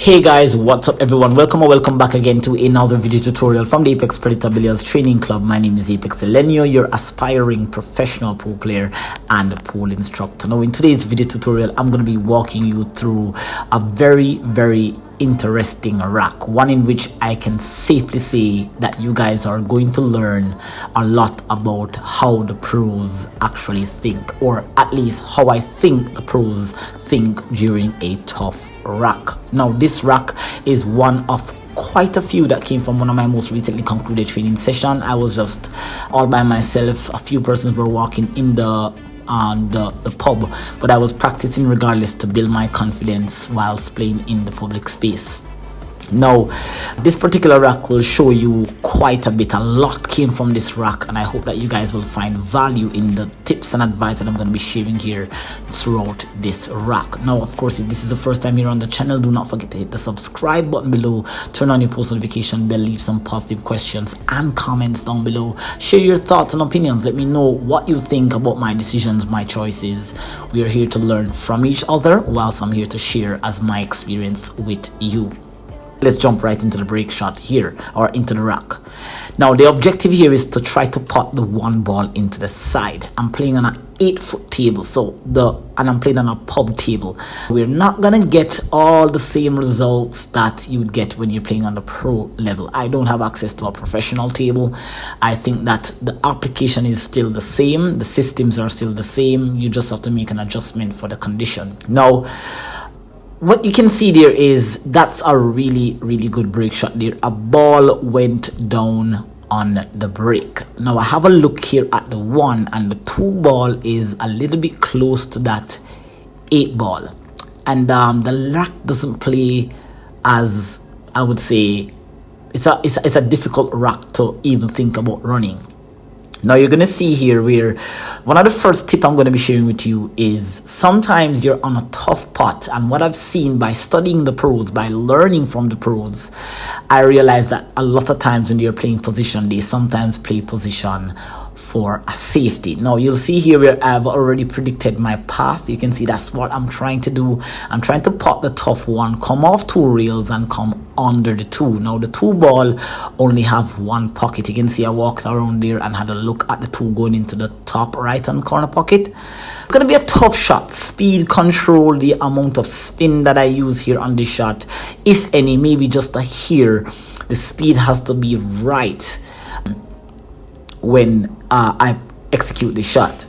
Hey guys, what's up everyone? Welcome back again to another video tutorial from the Apex Predator Billiards Training Club. My name is Apex Elenio, your aspiring professional pool player and pool instructor. Now in today's video tutorial, I'm going to be walking you through a very interesting rack, one in which I can safely say that you guys are going to learn a lot about how the pros actually think, or at least how I think the pros think during a tough rack. Now this rack is one of quite a few that came from one of my most recently concluded training session. I was just all by myself. A few persons were walking in the pub, but I was practicing regardless to build my confidence whilst playing in the public space. Now this particular rack will show you quite a bit. A lot came from this rack, and I hope that you guys will find value in the tips and advice that I'm going to be sharing here throughout this rack. Now of course, if this is the first time here on the channel, do not forget to hit the subscribe button below, turn on your post notification bell, leave some positive questions and comments down below, share your thoughts and opinions, let me know what you think about my decisions, my choices. We are here to learn from each other, whilst I'm here to share as my experience with you. Let's jump right into the break shot here, or into the rack. Now the objective here is to try to pot the one ball into the side. I'm playing on an 8-foot table, and I'm playing on a pub table. We're not gonna get all the same results that you'd get when you're playing on the pro level. I don't have access to a professional table. I think that the application is still the same, the systems are still the same. You just have to make an adjustment for the condition. Now what you can see there is that's a really good break shot there. A ball went down on the break. Now I have a look here at the 1 and the 2 ball is a little bit close to that 8 ball, and the rack doesn't play as, I would say, it's a difficult rack to even think about running. Now you're gonna see here where one of the first tip I'm going to be sharing with you is sometimes you're on a tough pot, and what I've seen by studying the pros, by learning from the pros, I realize that a lot of times when you're playing position, they sometimes play position for a safety. Now you'll see here where I've already predicted my path. You can see that's what I'm trying to do. I'm trying to pot the tough one, come off 2 rails and come under the 2. Now the 2 ball only have 1 pocket. You can see I walked around there and had a look at the 2 going into the top right hand corner pocket. It's gonna be a tough shot. Speed control, the amount of spin that I use here on this shot, if any, maybe just a hair. The speed has to be right when I execute the shot.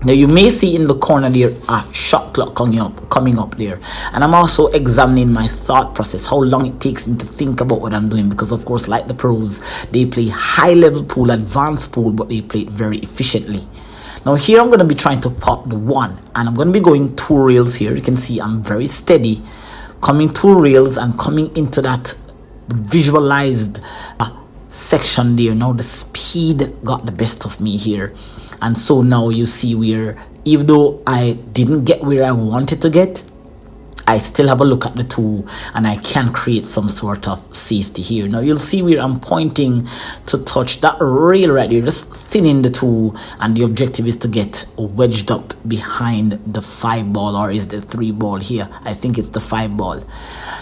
Now you may see in the corner there a shot clock coming up there, and I'm also examining my thought process, how long it takes me to think about what I'm doing, because of course, like the pros, they play high level pool, advanced pool, but they play it very efficiently. Now here I'm going to be trying to pot the 1, and I'm going to be going 2 rails here. You can see I'm very steady, coming 2 rails and coming into that visualized section there. Now the speed got the best of me here, and so now you see where, even though I didn't get where I wanted to get, I still have a look at the 2 and I can create some sort of safety here. Now you'll see where I'm pointing to touch that rail right there, just thinning the 2, and the objective is to get wedged up behind the 5 ball, or is the 3 ball here? I think it's the 5 ball.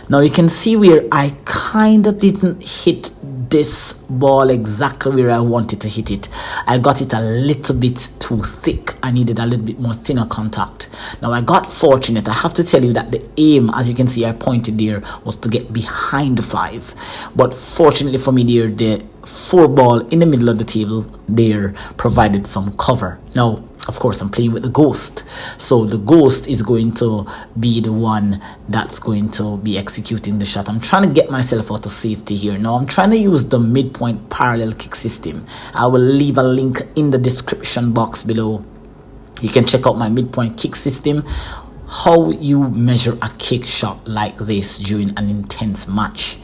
Now you can see where I kind of didn't hit this ball exactly where I wanted to hit it. I got it a little bit too thick. I needed a little bit more thinner contact. Now I got fortunate. I have to tell you that the aim, as you can see I pointed there, was to get behind the 5, but fortunately for me there, the 4 ball in the middle of the table there provided some cover. Now of course I'm playing with the ghost, so the ghost is going to be the one that's going to be executing the shot. I'm trying to get myself out of safety here. Now I'm trying to use the midpoint parallel kick system. I will leave a link in the description box below. You can check out my midpoint kick system, how you measure a kick shot like this during an intense match.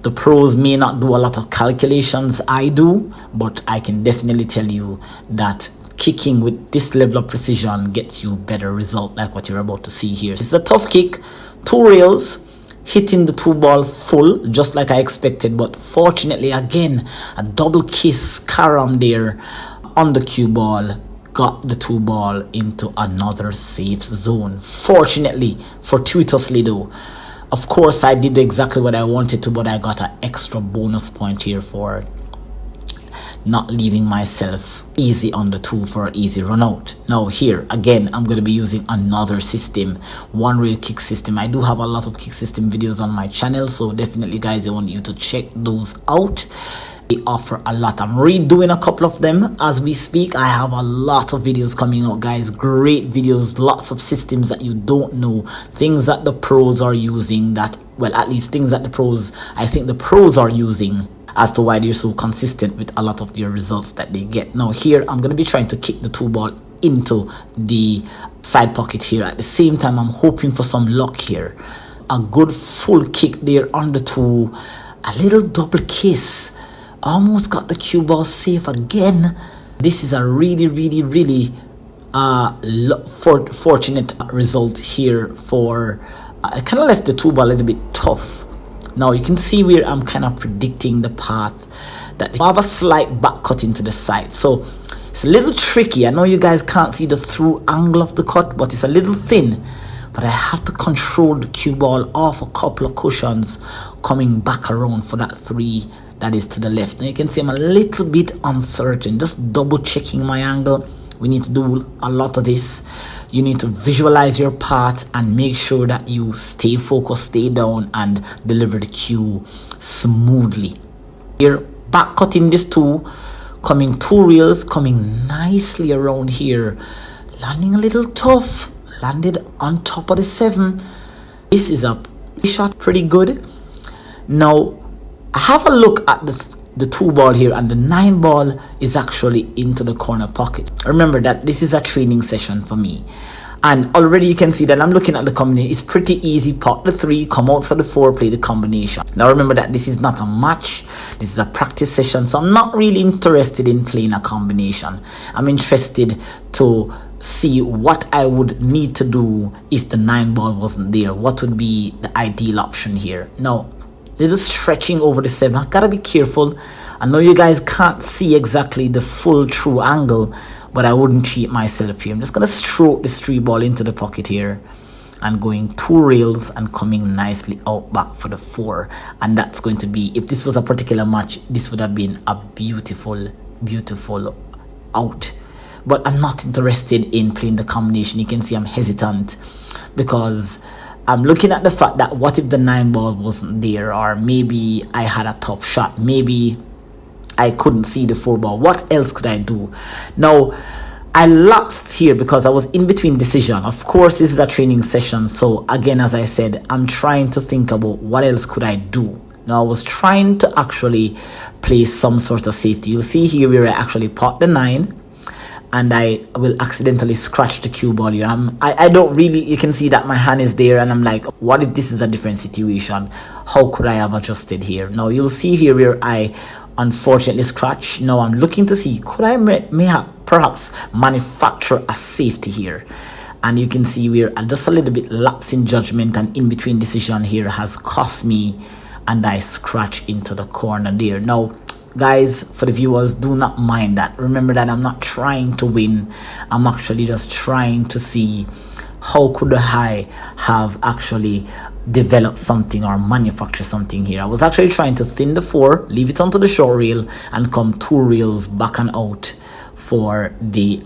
The pros may not do a lot of calculations, I do, but I can definitely tell you that kicking with this level of precision gets you better result, like what you're about to see here. It's a tough kick, 2 rails, hitting the 2 ball full, just like I expected, but fortunately again, a double kiss carom there on the cue ball got the 2 ball into another safe zone. Fortunately, fortuitously though, Of course, I did exactly what I wanted to, but I got an extra bonus point here for not leaving myself easy on the 2 for an easy run out. Now here again, I'm going to be using another system, one reel kick system. I do have a lot of kick system videos on my channel, so definitely guys, I want you to check those out. They offer a lot. I'm redoing a couple of them as we speak. I have a lot of videos coming out, guys. Great videos, lots of systems that you don't know, things that the pros are using, that, well, at least things that I think the pros are using, as to why they're so consistent with a lot of their results that they get. Now here, I'm going to be trying to kick the 2 ball into the side pocket here. At the same time, I'm hoping for some luck here. A good full kick there on the 2, a little double kiss. Almost got the cue ball safe again. This is a really fortunate result here for I kind of left the 2 ball a little bit tough. Now you can see where I'm kind of predicting the path that I have a slight back cut into the side, so it's a little tricky. I know you guys can't see the through angle of the cut, but it's a little thin, but I have to control the cue ball off a couple of cushions coming back around for that 3 that is to the left. Now you can see I'm a little bit uncertain, just double checking my angle. We need to do a lot of this. You need to visualize your path and make sure that you stay focused, stay down, and deliver the cue smoothly. Here, back cutting this 2, coming 2 reels, coming nicely around here, landing a little tough, landed on top of the 7. This is a shot, pretty good. Now have a look at the 2 ball here, and the 9 ball is actually into the corner pocket. Remember that this is a training session for me, and already you can see that I'm looking at the combination. It's pretty easy. Pot the 3, come out for the 4, play the combination. Now remember that this is not a match, this is a practice session, so I'm not really interested in playing a combination. I'm interested to see what I would need to do if the 9 ball wasn't there. What would be the ideal option here? Now little stretching over the 7. I gotta be careful. I know you guys can't see exactly the full true angle, but I wouldn't cheat myself here. I'm just gonna stroke this 3 ball into the pocket here and going 2 rails and coming nicely out back for the 4. And that's going to be, if this was a particular match, this would have been a beautiful out. But I'm not interested in playing the combination. You can see I'm hesitant because I'm looking at the fact that what if the 9 ball wasn't there, or maybe I had a tough shot, maybe I couldn't see the 4 ball. What else could I do? Now I lapsed here because I was in between decision. Of course, this is a training session, so again, as I said, I'm trying to think about what else could I do. Now I was trying to actually play some sort of safety. You'll see here where I actually pot the 9 and I will accidentally scratch the cue ball here. I don't really, you can see that my hand is there, and I'm like, what if this is a different situation? How could I have adjusted here? Now you'll see here where I unfortunately scratch. Now I'm looking to see, could I may have perhaps manufacture a safety here? And you can see where just a little bit lapse in judgment and in between decision here has cost me, and I scratch into the corner there. Now guys, for the viewers, do not mind that. Remember that I'm not trying to win. I'm actually just trying to see how could I have actually developed something or manufacture something here. I was actually trying to thin the 4, leave it onto the short reel, and come 2 reels back and out for the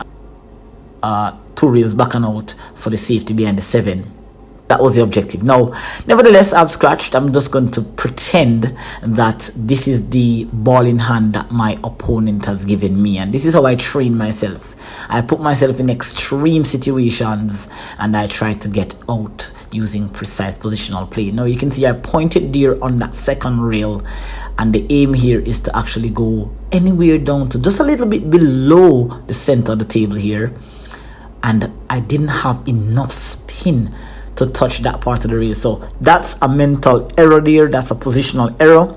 2 reels back and out for the safety behind the 7. That was the objective. Now, nevertheless, I've scratched. I'm just going to pretend that this is the ball in hand that my opponent has given me. And this is how I train myself. I put myself in extreme situations and I try to get out using precise positional play. Now, you can see I pointed there on that 2nd rail. And the aim here is to actually go anywhere down to just a little bit below the center of the table here. And I didn't have enough spin to touch that part of the rail, so that's a mental error there. That's a positional error.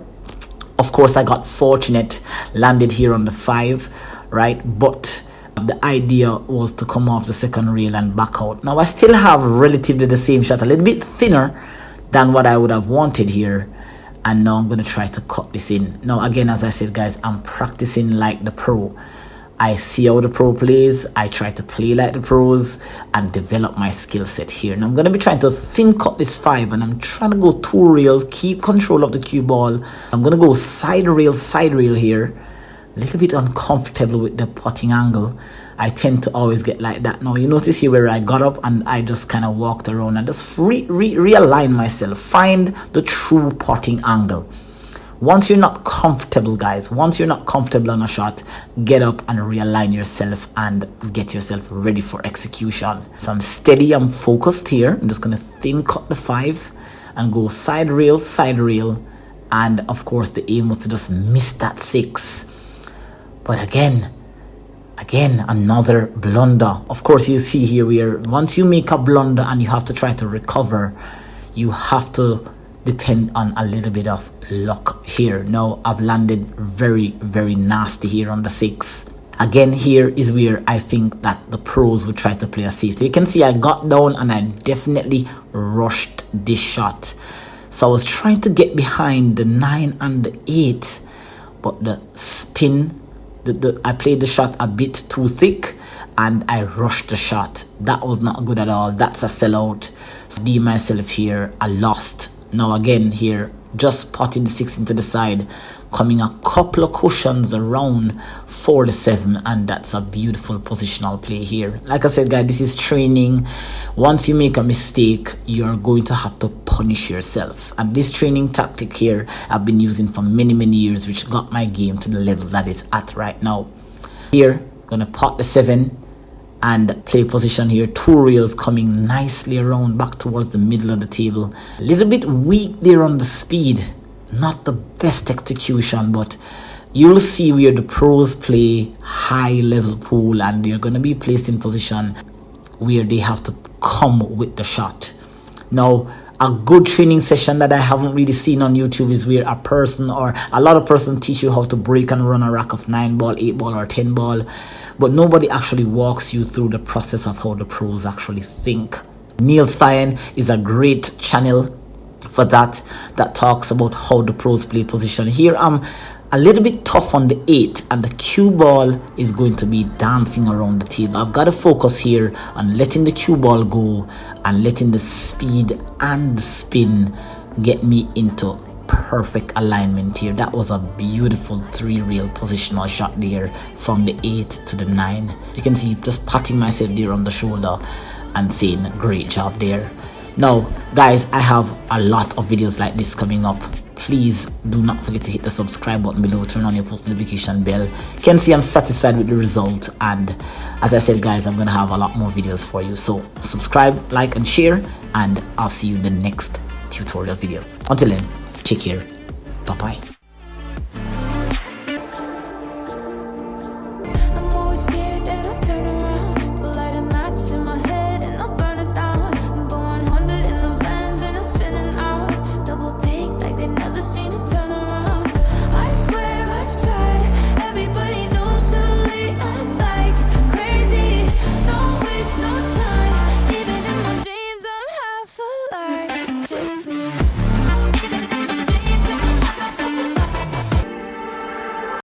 Of course, I got fortunate, landed here on the 5, right? But the idea was to come off the 2nd rail and back out. Now I still have relatively the same shot, a little bit thinner than what I would have wanted here, and now I'm going to try to cut this in. Now again, as I said guys, I'm practicing like the pro. I see how the pro plays, I try to play like the pros and develop my skill set here. Now I'm going to be trying to thin cut this 5, and I'm trying to go 2 rails, keep control of the cue ball. I'm going to go side rail here. A little bit uncomfortable with the putting angle. I tend to always get like that. Now you notice here where I got up and I just kind of walked around and just realign myself, find the true putting angle. Once you're not comfortable, guys, once you're not comfortable on a shot, get up and realign yourself and get yourself ready for execution. So I'm steady, I'm focused here. I'm just going to thin cut the 5 and go side rail, and of course the aim was to just miss that 6. But again, another blunder. Of course, you see here where once you make a blunder and you have to try to recover, you have to depend on a little bit of luck here. Now I've landed very nasty here on the 6. Again, here is where I think that the pros would try to play a safety. You can see I got down and I definitely rushed this shot. So I was trying to get behind the 9 and the 8, but the spin, I played the shot a bit too thick and I rushed the shot. That was not good at all. That's a sellout. So D myself here, I lost. Now again here, just potting the 6 into the side, coming a couple of cushions around for the 7, and that's a beautiful positional play here. Like I said, guys, this is training. Once you make a mistake, you're going to have to punish yourself, and this training tactic here I've been using for many years, which got my game to the level that it's at right now. Here, gonna pot the 7 and play position here. 2 rails coming nicely around back towards the middle of the table. A little bit weak there on the speed, not the best execution, but you'll see where the pros play high level pool and they're going to be placed in position where they have to come with the shot. Now a good training session that I haven't really seen on YouTube is where a person or a lot of persons teach you how to break and run a rack of 9 ball, 8 ball or 10 ball, but nobody actually walks you through the process of how the pros actually think. Neil's Fine is a great channel for that talks about how the pros play position. Here I'm a little bit tough on the 8 and the cue ball is going to be dancing around the table. I've got to focus here on letting the cue ball go and letting the speed and the spin get me into perfect alignment here. That was a beautiful 3 rail positional shot there from the 8 to the 9. You can see just patting myself there on the shoulder and saying great job there. Now guys, I have a lot of videos like this coming up. Please do not forget to hit the subscribe button below, turn on your post notification bell. You can see I'm satisfied with the result, and as I said, guys, I'm gonna have a lot more videos for you. So subscribe, like and share, and I'll see you in the next tutorial video. Until then, take care. Bye bye.